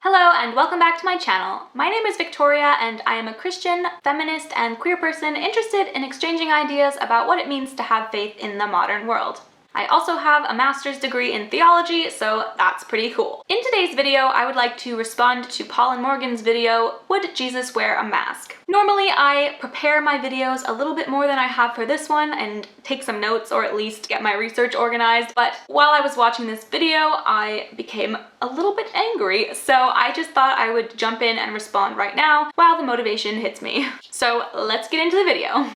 Hello and welcome back to my channel. My name is Victoria and I am a Christian, feminist, and queer person interested in exchanging ideas about what it means to have faith in the modern world. I also have a master's degree in theology, so that's pretty cool. In today's video, I would like to respond to Paul and Morgan's video, Would Jesus Wear a Mask? Normally, I prepare my videos a little bit more than I have for this one and take some notes or at least get my research organized, but while I was watching this video, I became a little bit angry, so I just thought I would jump in and respond right now while the motivation hits me. So let's get into the video.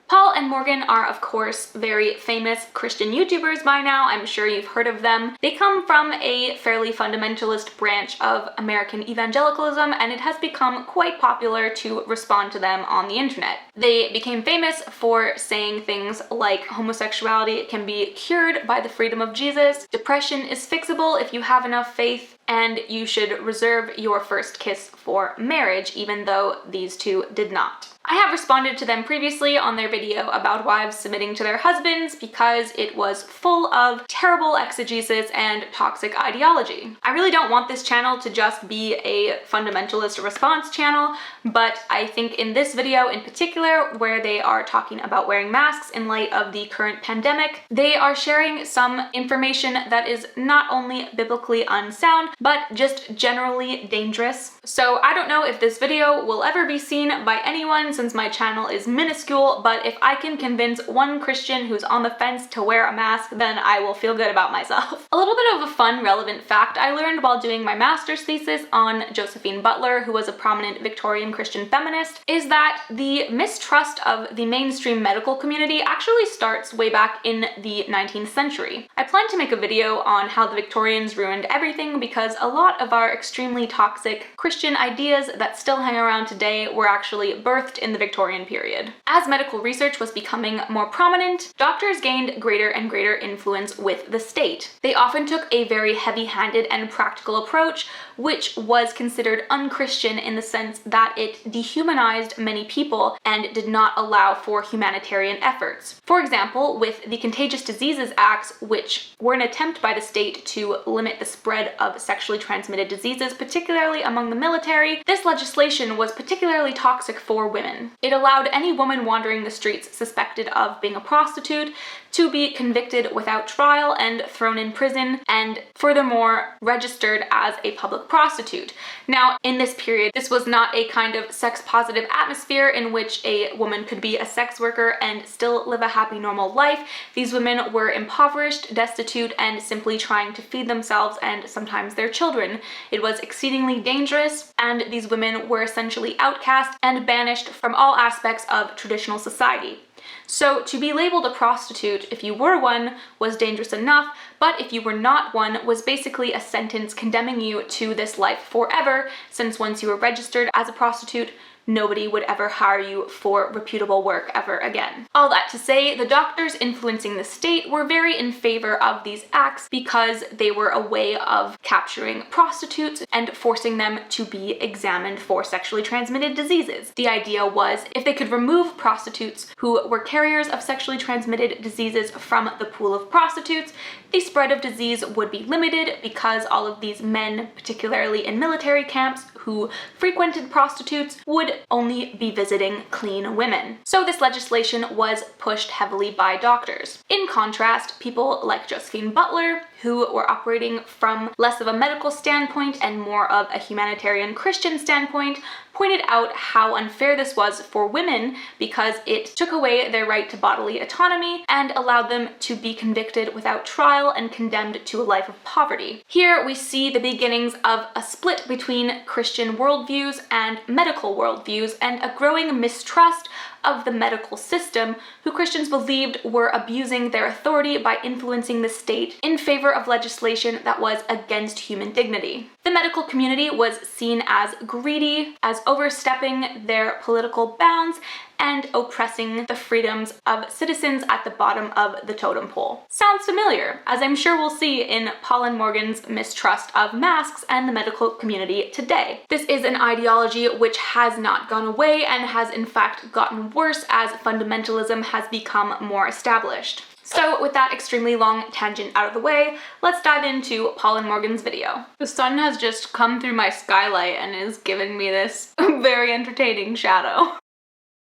Paul and Morgan are, of course, very famous Christian YouTubers by now. I'm sure you've heard of them. They come from a fairly fundamentalist branch of American evangelicalism, and it has become quite popular to respond to them on the internet. They became famous for saying things like homosexuality can be cured by the freedom of Jesus, depression is fixable if you have enough faith, and you should reserve your first kiss for marriage, even though these two did not. I have responded to them previously on their video about wives submitting to their husbands because it was full of terrible exegesis and toxic ideology. I really don't want this channel to just be a fundamentalist response channel, but I think in this video in particular, where they are talking about wearing masks in light of the current pandemic, they are sharing some information that is not only biblically unsound, but just generally dangerous. So I don't know if this video will ever be seen by anyone since my channel is minuscule, but if I can convince one Christian who's on the fence to wear a mask, then I will feel good about myself. A little bit of a fun, relevant fact I learned while doing my master's thesis on Josephine Butler, who was a prominent Victorian Christian feminist, is that the mistrust of the mainstream medical community actually starts way back in the 19th century. I plan to make a video on how the Victorians ruined everything because a lot of our extremely toxic Christian ideas that still hang around today were actually birthed in the Victorian period. As medical research was becoming more prominent, doctors gained greater and greater influence with the state. They often took a very heavy-handed and practical approach, which was considered unchristian in the sense that it dehumanized many people and did not allow for humanitarian efforts. For example, with the Contagious Diseases Acts, which were an attempt by the state to limit the spread of sexually transmitted diseases, particularly among the military, this legislation was particularly toxic for women. It allowed any woman wandering the streets suspected of being a prostitute to be convicted without trial and thrown in prison, and furthermore registered as a public prostitute. Now, in this period, this was not a kind of sex-positive atmosphere in which a woman could be a sex worker and still live a happy, normal life. These women were impoverished, destitute, and simply trying to feed themselves and sometimes their children. It was exceedingly dangerous, and these women were essentially outcast and banished from all aspects of traditional society. So to be labeled a prostitute, if you were one, was dangerous enough, but if you were not one, was basically a sentence condemning you to this life forever, since once you were registered as a prostitute, nobody would ever hire you for reputable work ever again. All that to say, the doctors influencing the state were very in favor of these acts because they were a way of capturing prostitutes and forcing them to be examined for sexually transmitted diseases. The idea was if they could remove prostitutes who were carriers of sexually transmitted diseases from the pool of prostitutes, the spread of disease would be limited because all of these men, particularly in military camps, who frequented prostitutes would only be visiting clean women. So this legislation was pushed heavily by doctors. In contrast, people like Josephine Butler, who were operating from less of a medical standpoint and more of a humanitarian Christian standpoint, pointed out how unfair this was for women because it took away their right to bodily autonomy and allowed them to be convicted without trial and condemned to a life of poverty. Here we see the beginnings of a split between Christian worldviews and medical worldviews and a growing mistrust of the medical system, who Christians believed were abusing their authority by influencing the state in favor of legislation that was against human dignity. The medical community was seen as greedy, as overstepping their political bounds, and oppressing the freedoms of citizens at the bottom of the totem pole. Sounds familiar, as I'm sure we'll see in Paul and Morgan's mistrust of masks and the medical community today. This is an ideology which has not gone away and has in fact gotten worse as fundamentalism has become more established. So with that extremely long tangent out of the way, let's dive into Paul and Morgan's video. The sun has just come through my skylight and is giving me this very entertaining shadow.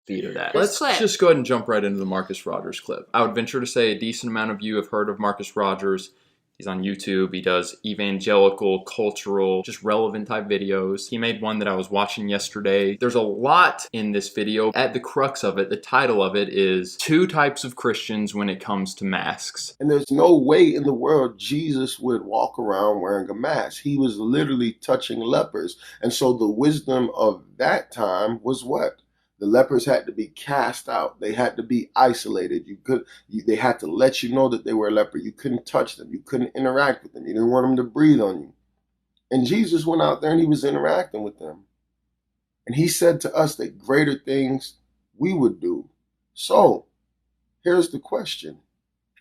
Of that. Let's just go ahead and jump right into the Marcus Rogers clip. I would venture to say a decent amount of you have heard of Marcus Rogers. He's on YouTube. He does evangelical, cultural, just relevant type videos. He made one that I was watching yesterday. There's a lot in this video. At the crux of it, the title of it is Two Types of Christians When It Comes to Masks. And there's no way in the world Jesus would walk around wearing a mask. He was literally touching lepers. And so the wisdom of that time was what? The lepers had to be cast out. They had to be isolated. They had to let you know that they were a leper. You couldn't touch them. You couldn't interact with them. You didn't want them to breathe on you. And Jesus went out there and he was interacting with them. And he said to us that greater things we would do. So here's the question.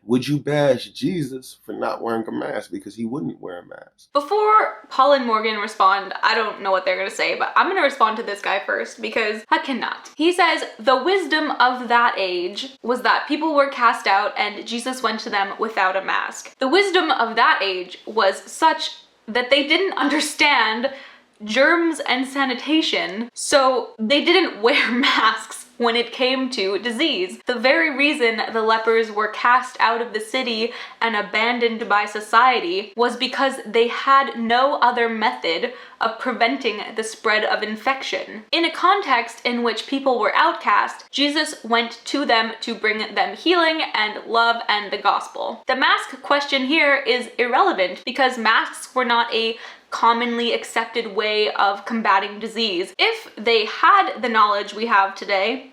Would you bash Jesus for not wearing a mask because he wouldn't wear a mask? Before Paul and Morgan respond, I don't know what they're gonna say, but I'm gonna respond to this guy first because I cannot. He says, the wisdom of that age was that people were cast out and Jesus went to them without a mask. The wisdom of that age was such that they didn't understand germs and sanitation, so they didn't wear masks when it came to disease. The very reason the lepers were cast out of the city and abandoned by society was because they had no other method of preventing the spread of infection. In a context in which people were outcast, Jesus went to them to bring them healing and love and the gospel. The mask question here is irrelevant because masks were not a commonly accepted way of combating disease. If they had the knowledge we have today,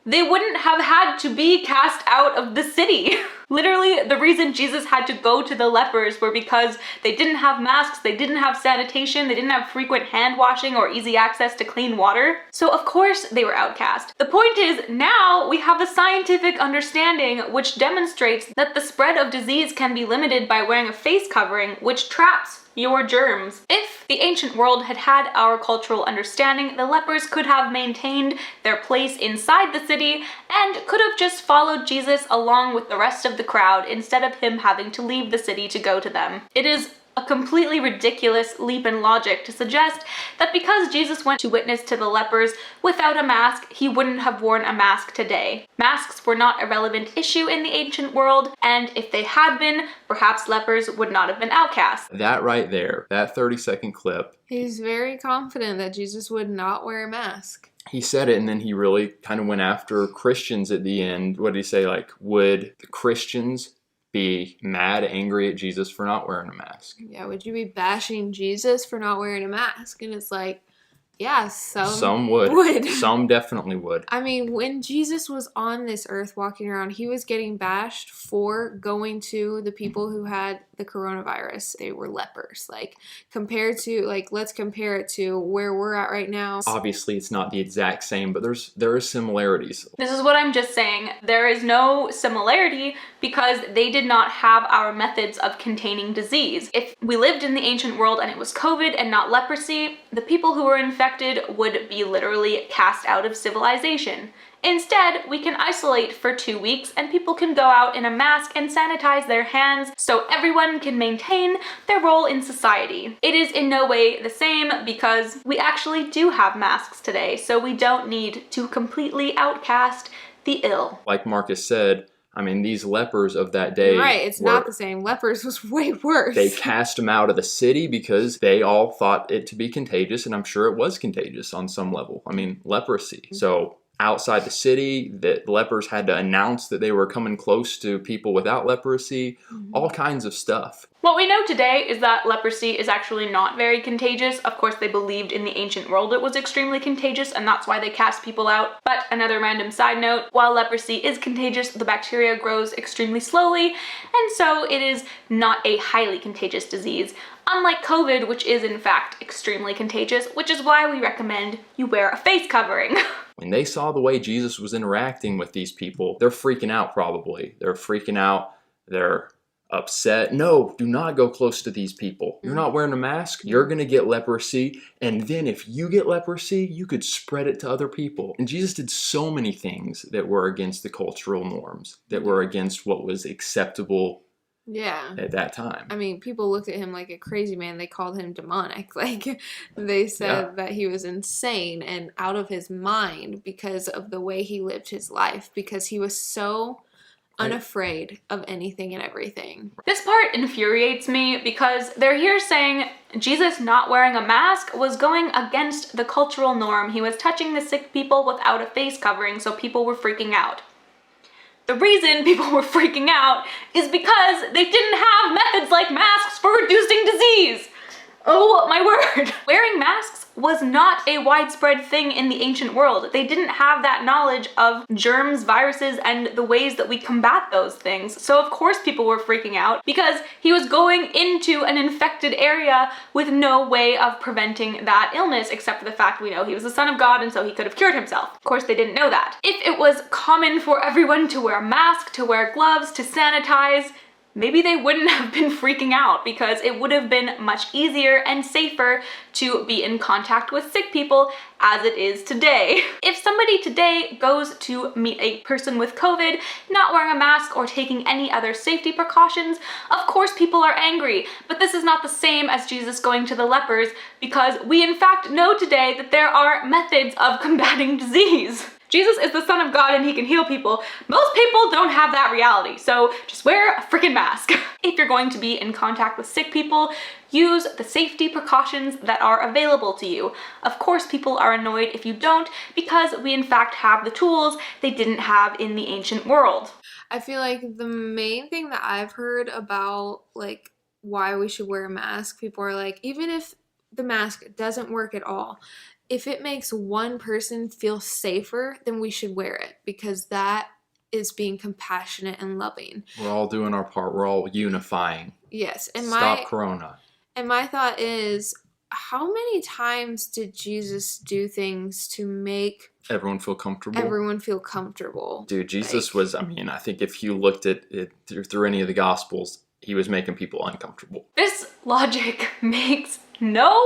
they wouldn't have had to be cast out of the city. Literally, the reason Jesus had to go to the lepers were because they didn't have masks, they didn't have sanitation, they didn't have frequent hand washing or easy access to clean water. So of course they were outcast. The point is, now we have a scientific understanding which demonstrates that the spread of disease can be limited by wearing a face covering, which traps your germs. If the ancient world had had our cultural understanding, the lepers could have maintained their place inside the city and could have just followed Jesus along with the rest of the crowd instead of him having to leave the city to go to them. It is a completely ridiculous leap in logic to suggest that because Jesus went to witness to the lepers without a mask, he wouldn't have worn a mask today. Masks were not a relevant issue in the ancient world, and if they had been, perhaps lepers would not have been outcast. That right there, that 30-second clip. He's very confident that Jesus would not wear a mask. He said it, and then he really kind of went after Christians at the end. What did he say? Like, would the Christians be mad, angry at Jesus for not wearing a mask? Yeah, would you be bashing Jesus for not wearing a mask? And it's like, yeah, some would. Some definitely would. I mean, when Jesus was on this earth walking around, he was getting bashed for going to the people who had the coronavirus. They were lepers. Like, compared to, like, let's compare it to where we're at right now. Obviously, it's not the exact same, but there are similarities. This is what I'm just saying. There is no similarity because they did not have our methods of containing disease. If we lived in the ancient world and it was COVID and not leprosy, the people who were infected would be literally cast out of civilization. Instead, we can isolate for 2 weeks and people can go out in a mask and sanitize their hands so everyone can maintain their role in society. It is in no way the same because we actually do have masks today, so we don't need to completely outcast the ill. Like Marcus said, I mean, these lepers of that day. Right, it's not the same. Lepers was way worse. They cast them out of the city because they all thought it to be contagious, and I'm sure it was contagious on some level. I mean, leprosy. So outside the city, the lepers had to announce that they were coming close to people without leprosy, all kinds of stuff. What we know today is that leprosy is actually not very contagious. Of course, they believed in the ancient world it was extremely contagious, and that's why they cast people out. But another random side note, while leprosy is contagious, the bacteria grows extremely slowly, and so it is not a highly contagious disease. Unlike COVID, which is in fact extremely contagious, which is why we recommend you wear a face covering. When they saw the way Jesus was interacting with these people, they're freaking out probably. They're freaking out. They're upset. No, do not go close to these people. You're not wearing a mask. You're going to get leprosy. And then if you get leprosy, you could spread it to other people. And Jesus did so many things that were against the cultural norms, that were against what was acceptable at that time. I mean, people looked at him like a crazy man. They called him demonic. Like, they said that he was insane and out of his mind because of the way he lived his life, because he was so unafraid of anything and everything. This part infuriates me because they're here saying Jesus not wearing a mask was going against the cultural norm. He was touching the sick people without a face covering, so people were freaking out. The reason people were freaking out is because they didn't have methods like masks for reducing disease. Oh my word. Wearing masks was not a widespread thing in the ancient world. They didn't have that knowledge of germs, viruses, and the ways that we combat those things. So of course people were freaking out because he was going into an infected area with no way of preventing that illness, except for the fact we know he was the Son of God and so he could have cured himself. Of course they didn't know that. If it was common for everyone to wear a mask, to wear gloves, to sanitize, maybe they wouldn't have been freaking out because it would have been much easier and safer to be in contact with sick people as it is today. If somebody today goes to meet a person with COVID, not wearing a mask or taking any other safety precautions, of course people are angry. But this is not the same as Jesus going to the lepers, because we in fact know today that there are methods of combating disease. Jesus is the Son of God and he can heal people. Most people don't have that reality, so just wear a freaking mask. If you're going to be in contact with sick people, use the safety precautions that are available to you. Of course, people are annoyed if you don't, because we in fact have the tools they didn't have in the ancient world. I feel like the main thing that I've heard about, like, why we should wear a mask, people are like, even if the mask doesn't work at all, if it makes one person feel safer, then we should wear it, because that is being compassionate and loving. We're all doing our part. We're all unifying. Yes. And Stop Corona. And my thought is, how many times did Jesus do things to make everyone feel comfortable? Dude, Jesus was, I mean, I think if you looked at it through any of the Gospels, he was making people uncomfortable. This logic makes no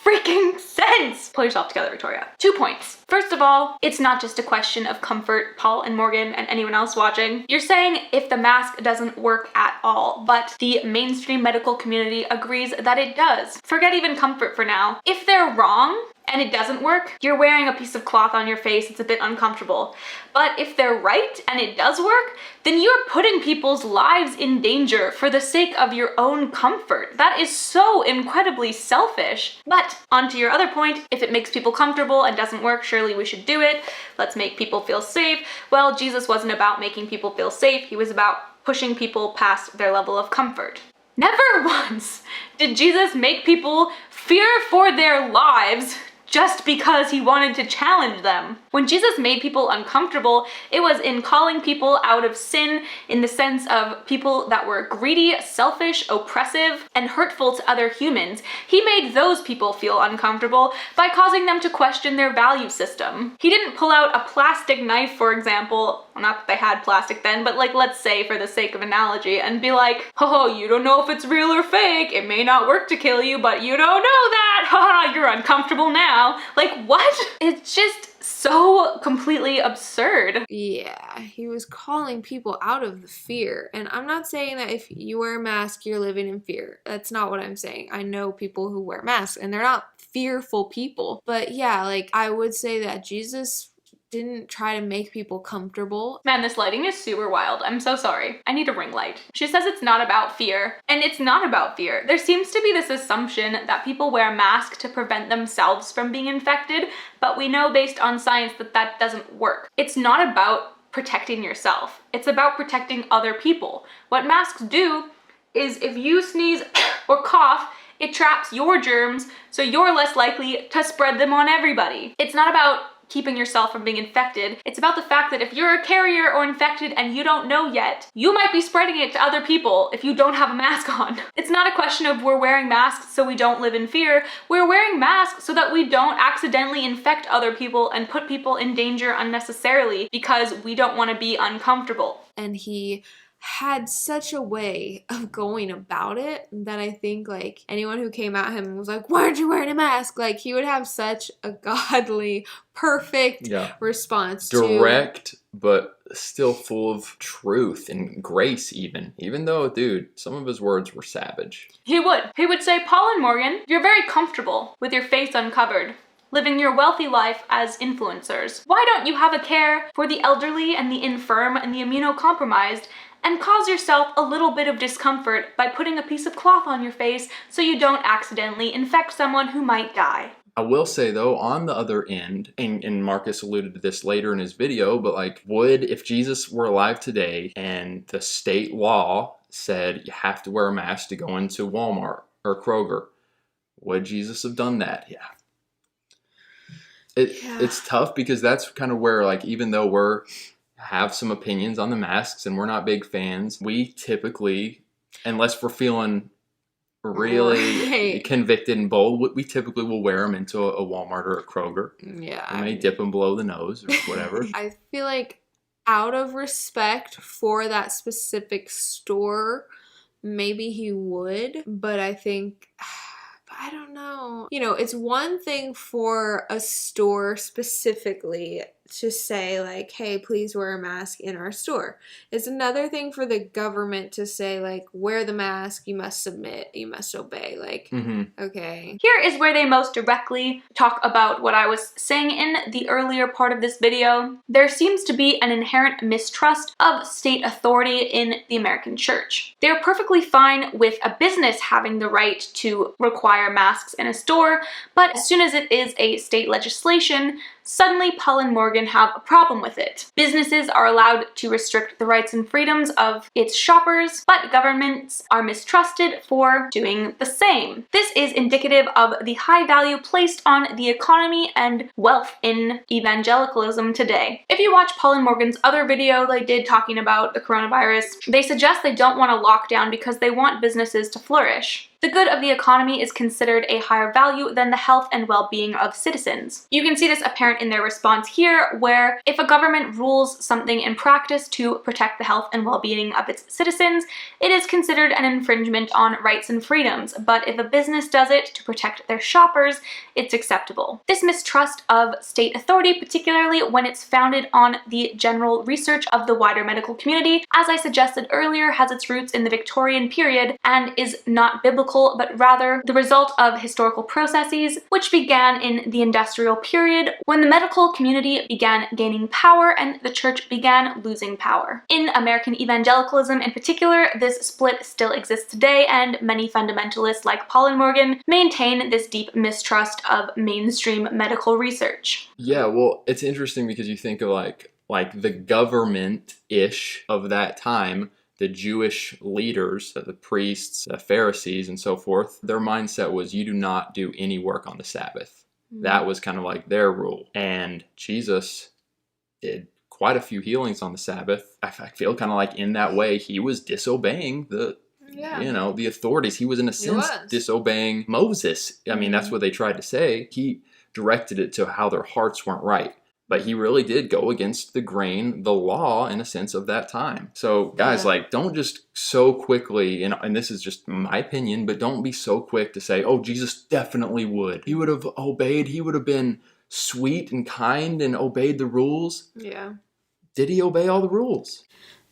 freaking sense! Pull yourself together, Victoria. 2 points. First of all, it's not just a question of comfort, Paul and Morgan and anyone else watching. You're saying if the mask doesn't work at all, but the mainstream medical community agrees that it does. Forget even comfort for now. If they're wrong, and it doesn't work, you're wearing a piece of cloth on your face, it's a bit uncomfortable. But if they're right and it does work, then you're putting people's lives in danger for the sake of your own comfort. That is so incredibly selfish. But onto your other point, if it makes people comfortable and doesn't work, surely we should do it. Let's make people feel safe. Well, Jesus wasn't about making people feel safe, he was about pushing people past their level of comfort. Never once did Jesus make people fear for their lives just because he wanted to challenge them. When Jesus made people uncomfortable, it was in calling people out of sin, in the sense of people that were greedy, selfish, oppressive, and hurtful to other humans. He made those people feel uncomfortable by causing them to question their value system. He didn't pull out a plastic knife, for example, not that they had plastic then, but like, let's say for the sake of analogy, and be like, oh, you don't know if it's real or fake, it may not work to kill you, but you don't know that, haha, you're uncomfortable now. Like, what? It's just so completely absurd. Yeah, he was calling people out of the fear. And I'm not saying that if you wear a mask, you're living in fear. That's not what I'm saying. I know people who wear masks and they're not fearful people. But yeah, like, I would say that Jesus didn't try to make people comfortable. Man, this lighting is super wild. I'm so sorry. I need a ring light. She says it's not about fear, and it's not about fear. There seems to be this assumption that people wear masks to prevent themselves from being infected, but we know based on science that that doesn't work. It's not about protecting yourself. It's about protecting other people. What masks do is if you sneeze or cough, it traps your germs, so you're less likely to spread them on everybody. It's not about keeping yourself from being infected. It's about the fact that if you're a carrier or infected and you don't know yet, you might be spreading it to other people if you don't have a mask on. It's not a question of we're wearing masks so we don't live in fear. We're wearing masks so that we don't accidentally infect other people and put people in danger unnecessarily because we don't want to be uncomfortable. And he had such a way of going about it that I think like anyone who came at him and was like, why aren't you wearing a mask? Like he would have such a godly, perfect response. Direct, but still full of truth and grace even though, dude, some of his words were savage. He would say, Paul and Morgan, you're very comfortable with your face uncovered, living your wealthy life as influencers. Why don't you have a care for the elderly and the infirm and the immunocompromised and cause yourself a little bit of discomfort by putting a piece of cloth on your face so you don't accidentally infect someone who might die? I will say though, on the other end, and Marcus alluded to this later in his video, but like, if Jesus were alive today and the state law said you have to wear a mask to go into Walmart or Kroger, would Jesus have done that? Yeah. It's tough because that's kind of where, like, even though have some opinions on the masks and we're not big fans, we typically, unless we're feeling really convicted and bold, we typically will wear them into a Walmart or a Kroger. Yeah. We may dip them below the nose or whatever. I feel like out of respect for that specific store, maybe he would, but I think, I don't know. You know, it's one thing for a store specifically to say like, hey, please wear a mask in our store. It's another thing for the government to say like, wear the mask, you must submit, you must obey. Like, okay. Here is where they most directly talk about what I was saying in the earlier part of this video. There seems to be an inherent mistrust of state authority in the American church. They're perfectly fine with a business having the right to require masks in a store, but as soon as it is a state legislation, suddenly Paul and Morgan have a problem with it. Businesses are allowed to restrict the rights and freedoms of its shoppers, but governments are mistrusted for doing the same. This is indicative of the high value placed on the economy and wealth in evangelicalism today. If you watch Paul and Morgan's other video they did talking about the coronavirus, they suggest they don't want a lockdown because they want businesses to flourish. The good of the economy is considered a higher value than the health and well-being of citizens. You can see this apparent in their response here, where if a government rules something in practice to protect the health and well-being of its citizens, it is considered an infringement on rights and freedoms, but if a business does it to protect their shoppers, it's acceptable. This mistrust of state authority, particularly when it's founded on the general research of the wider medical community, as I suggested earlier, has its roots in the Victorian period and is not biblical, but rather the result of historical processes which began in the industrial period when the medical community began gaining power and the church began losing power. In American evangelicalism in particular, this split still exists today, and many fundamentalists like Paul and Morgan maintain this deep mistrust of mainstream medical research. Yeah, well, it's interesting because you think of like the government-ish of that time, the Jewish leaders, the priests, the Pharisees, and so forth, their mindset was you do not do any work on the Sabbath. That was kind of like their rule. And Jesus did quite a few healings on the Sabbath. I feel kind of like in that way, he was disobeying the authorities. He was in a sense disobeying Moses. I mean, that's what they tried to say. He directed it to how their hearts weren't right. But he really did go against the grain, the law, in a sense, of that time. So, guys, don't just so quickly, and this is just my opinion, but don't be so quick to say, oh, Jesus definitely would. He would have obeyed. He would have been sweet and kind and obeyed the rules. Yeah. Did he obey all the rules?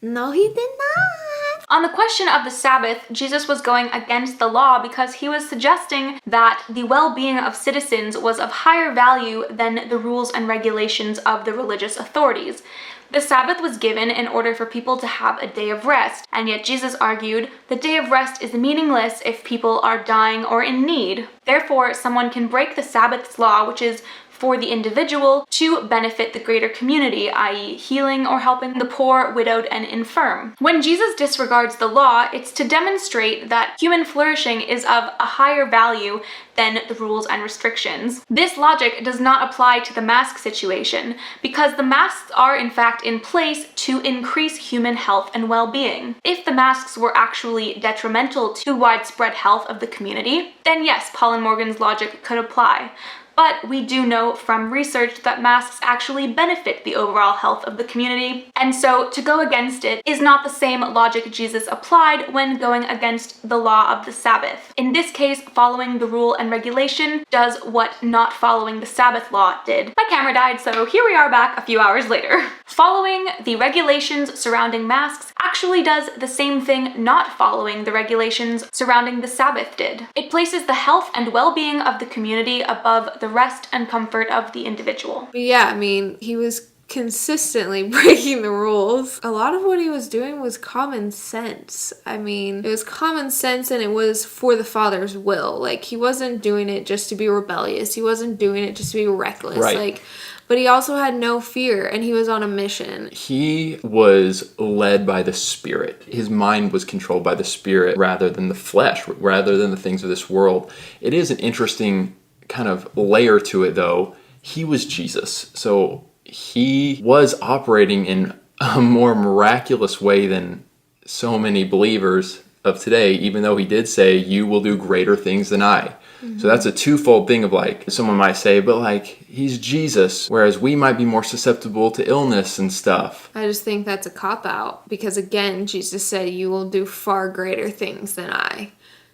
No, he did not. On the question of the Sabbath, Jesus was going against the law because he was suggesting that the well-being of citizens was of higher value than the rules and regulations of the religious authorities. The Sabbath was given in order for people to have a day of rest, and yet Jesus argued the day of rest is meaningless if people are dying or in need. Therefore, someone can break the Sabbath's law, which is for the individual to benefit the greater community, i.e. healing or helping the poor, widowed, and infirm. When Jesus disregards the law, it's to demonstrate that human flourishing is of a higher value than the rules and restrictions. This logic does not apply to the mask situation, because the masks are in fact in place to increase human health and well-being. If the masks were actually detrimental to widespread health of the community, then yes, Paul and Morgan's logic could apply. But we do know from research that masks actually benefit the overall health of the community, and so to go against it is not the same logic Jesus applied when going against the law of the Sabbath. In this case, following the rule and regulation does what not following the Sabbath law did. My camera died, so here we are back a few hours later. Following the regulations surrounding masks actually does the same thing not following the regulations surrounding the Sabbath did. It places the health and well-being of the community above the rest and comfort of the individual. But yeah, I mean, he was consistently breaking the rules. A lot of what he was doing was common sense. I mean, it was common sense and it was for the Father's will. Like, he wasn't doing it just to be rebellious. He wasn't doing it just to be reckless. Right. But he also had no fear, and he was on a mission. He was led by the Spirit. His mind was controlled by the Spirit rather than the flesh, rather than the things of this world. It is an interesting kind of layer to it, though. He was Jesus, so he was operating in a more miraculous way than so many believers of today, even though he did say, "You will do greater things than I." Mm-hmm. So that's a twofold thing of, like, someone might say, but like, he's Jesus, whereas we might be more susceptible to illness and stuff. I just think that's a cop-out, because again, Jesus said, "You will do far greater things than I."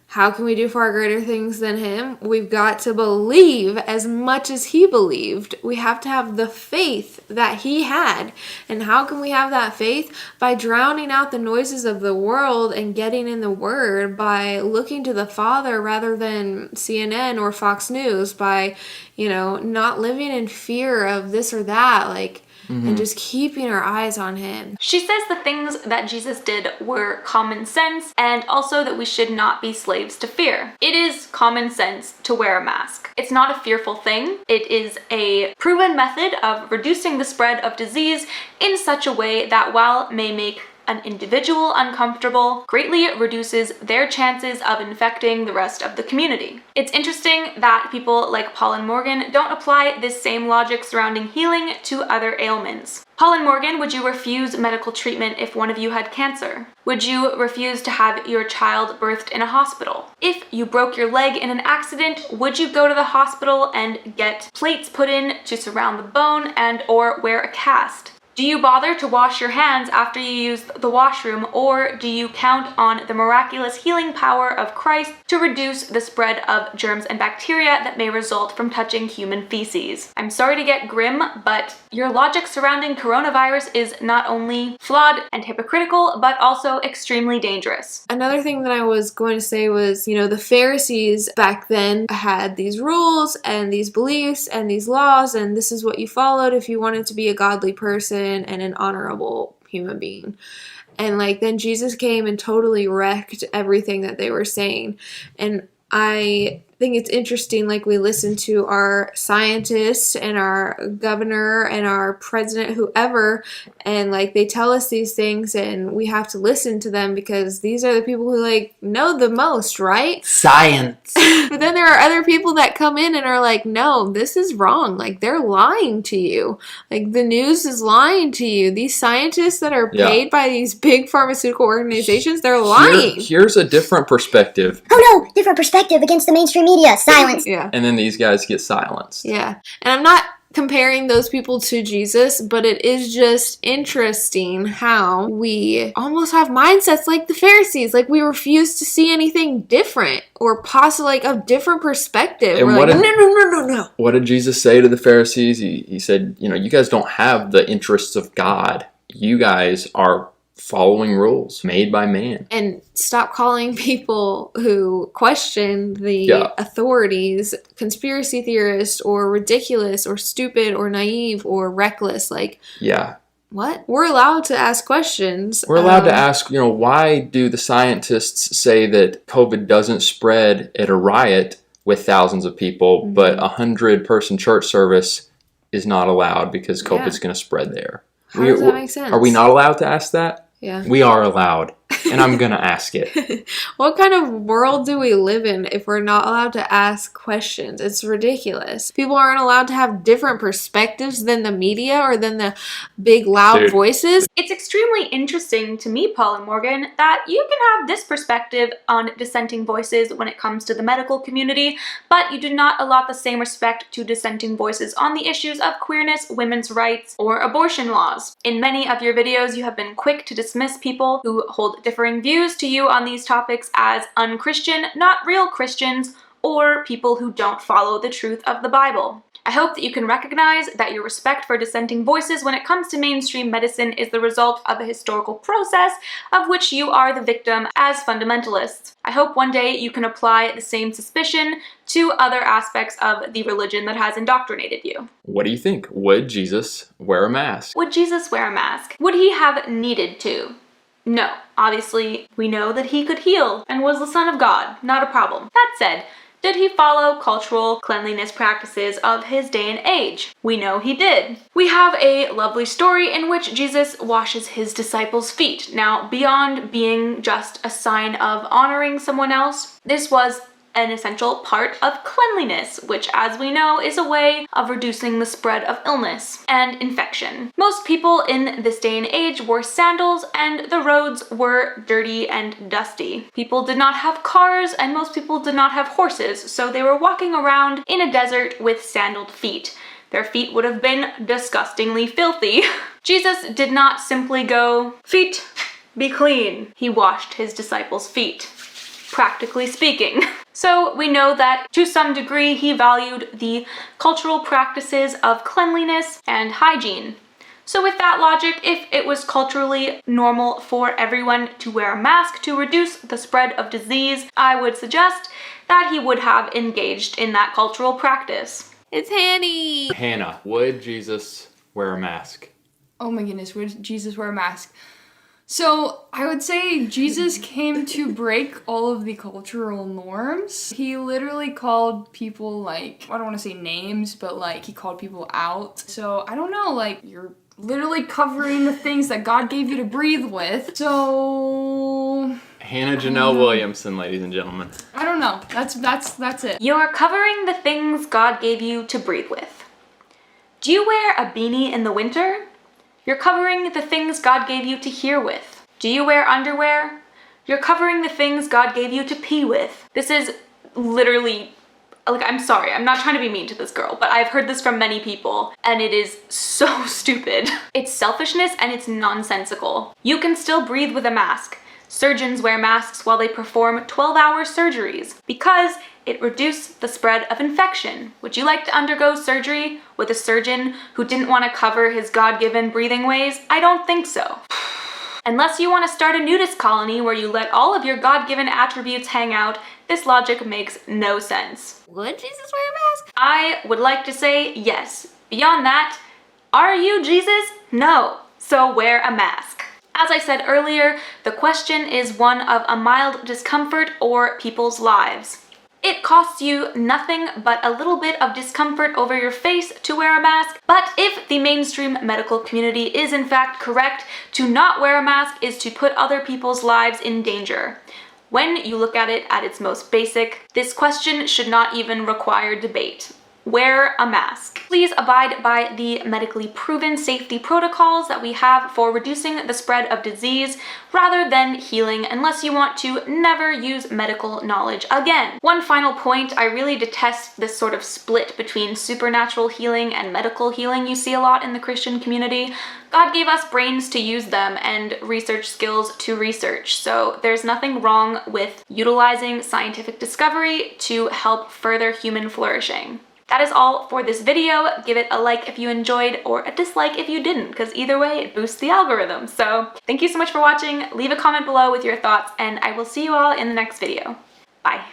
How can we do far greater things than him? We've got to believe as much as he believed. We have to have the faith that he had. And how can we have that faith? By drowning out the noises of the world and getting in the Word, by looking to the Father rather than CNN or Fox News, by, not living in fear of this or that, and just keeping our eyes on him. She says the things that Jesus did were common sense, and also that we should not be slaves to fear. It is common sense to wear a mask. It's not a fearful thing. It is a proven method of reducing the spread of disease in such a way that, while it may make an individual uncomfortable, greatly reduces their chances of infecting the rest of the community. It's interesting that people like Paul and Morgan don't apply this same logic surrounding healing to other ailments. Paul and Morgan, would you refuse medical treatment if one of you had cancer? Would you refuse to have your child birthed in a hospital? If you broke your leg in an accident, would you go to the hospital and get plates put in to surround the bone and/or wear a cast? Do you bother to wash your hands after you use the washroom, or do you count on the miraculous healing power of Christ to reduce the spread of germs and bacteria that may result from touching human feces? I'm sorry to get grim, but your logic surrounding coronavirus is not only flawed and hypocritical, but also extremely dangerous. Another thing that I was going to say was, the Pharisees back then had these rules and these beliefs and these laws, and this is what you followed if you wanted to be a godly person and an honorable human being. And then Jesus came and totally wrecked everything that they were saying. And I think it's interesting, we listen to our scientists and our governor and our president, whoever, and they tell us these things and we have to listen to them because these are the people who know the most, right? Science. But then there are other people that come in and are like, no, this is wrong. They're lying to you. The news is lying to you. These scientists that are paid by these big pharmaceutical organizations, they're lying. Here's a different perspective. Oh no, different perspective against the mainstream media. Silence. Yeah. And then these guys get silenced. Yeah. And I'm not comparing those people to Jesus, but it is just interesting how we almost have mindsets like the Pharisees. We refuse to see anything different or possibly a different perspective. And we're no. What did Jesus say to the Pharisees? He said, you guys don't have the interests of God. You guys are following rules made by man. And stop calling people who question the authorities conspiracy theorists or ridiculous or stupid or naive or reckless. What? We're allowed to ask questions. We're allowed to ask, why do the scientists say that COVID doesn't spread at a riot with thousands of people, but 100-person church service is not allowed because COVID's going to spread there. How does that make sense? Are we not allowed to ask that? Yeah. We are allowed, and I'm going to ask it. What kind of world do we live in if we're not allowed to ask questions? It's ridiculous. People aren't allowed to have different perspectives than the media or than the big loud voices. It's extremely interesting to me, Paul and Morgan, that you can have this perspective on dissenting voices when it comes to the medical community, but you do not allot the same respect to dissenting voices on the issues of queerness, women's rights, or abortion laws. In many of your videos, you have been quick to dismiss people who hold differing views to you on these topics as unchristian, not real Christians, or people who don't follow the truth of the Bible. I hope that you can recognize that your respect for dissenting voices when it comes to mainstream medicine is the result of a historical process of which you are the victim as fundamentalists. I hope one day you can apply the same suspicion to other aspects of the religion that has indoctrinated you. What do you think? Would Jesus wear a mask? Would Jesus wear a mask? Would he have needed to? No. Obviously, we know that he could heal and was the Son of God. Not a problem. That said, did he follow cultural cleanliness practices of his day and age? We know he did. We have a lovely story in which Jesus washes his disciples' feet. Now, beyond being just a sign of honoring someone else, this was an essential part of cleanliness, which, as we know, is a way of reducing the spread of illness and infection. Most people in this day and age wore sandals, and the roads were dirty and dusty. People did not have cars, and most people did not have horses, so they were walking around in a desert with sandaled feet. Their feet would have been disgustingly filthy. Jesus did not simply go, "Feet, be clean." He washed his disciples' feet, practically speaking. So we know that to some degree he valued the cultural practices of cleanliness and hygiene. So with that logic, if it was culturally normal for everyone to wear a mask to reduce the spread of disease, I would suggest that he would have engaged in that cultural practice. It's Hanny! Hannah, would Jesus wear a mask? Oh my goodness, would Jesus wear a mask? So I would say Jesus came to break all of the cultural norms. He literally called people, like, I don't want to say names, but like he called people out. So I don't know, like, you're literally covering the things that God gave you to breathe with. So Hannah Janelle Williamson, ladies and gentlemen. I don't know. That's it. You're covering the things God gave you to breathe with. Do you wear a beanie in the winter? You're covering the things God gave you to hear with. Do you wear underwear? You're covering the things God gave you to pee with. This is literally, like, I'm sorry, I'm not trying to be mean to this girl, but I've heard this from many people, and it is so stupid. It's selfishness and it's nonsensical. You can still breathe with a mask. Surgeons wear masks while they perform 12-hour surgeries because it reduced the spread of infection. Would you like to undergo surgery with a surgeon who didn't want to cover his God-given breathing ways? I don't think so. Unless you want to start a nudist colony where you let all of your God-given attributes hang out, this logic makes no sense. Would Jesus wear a mask? I would like to say yes. Beyond that, are you Jesus? No. So wear a mask. As I said earlier, the question is one of a mild discomfort or people's lives. It costs you nothing but a little bit of discomfort over your face to wear a mask, but if the mainstream medical community is in fact correct, to not wear a mask is to put other people's lives in danger. When you look at it at its most basic, this question should not even require debate. Wear a mask. Please abide by the medically proven safety protocols that we have for reducing the spread of disease rather than healing, unless you want to never use medical knowledge again. One final point, I really detest this sort of split between supernatural healing and medical healing you see a lot in the Christian community. God gave us brains to use them and research skills to research, so there's nothing wrong with utilizing scientific discovery to help further human flourishing. That is all for this video. Give it a like if you enjoyed or a dislike if you didn't, because either way it boosts the algorithm. So thank you so much for watching. Leave a comment below with your thoughts and I will see you all in the next video. Bye.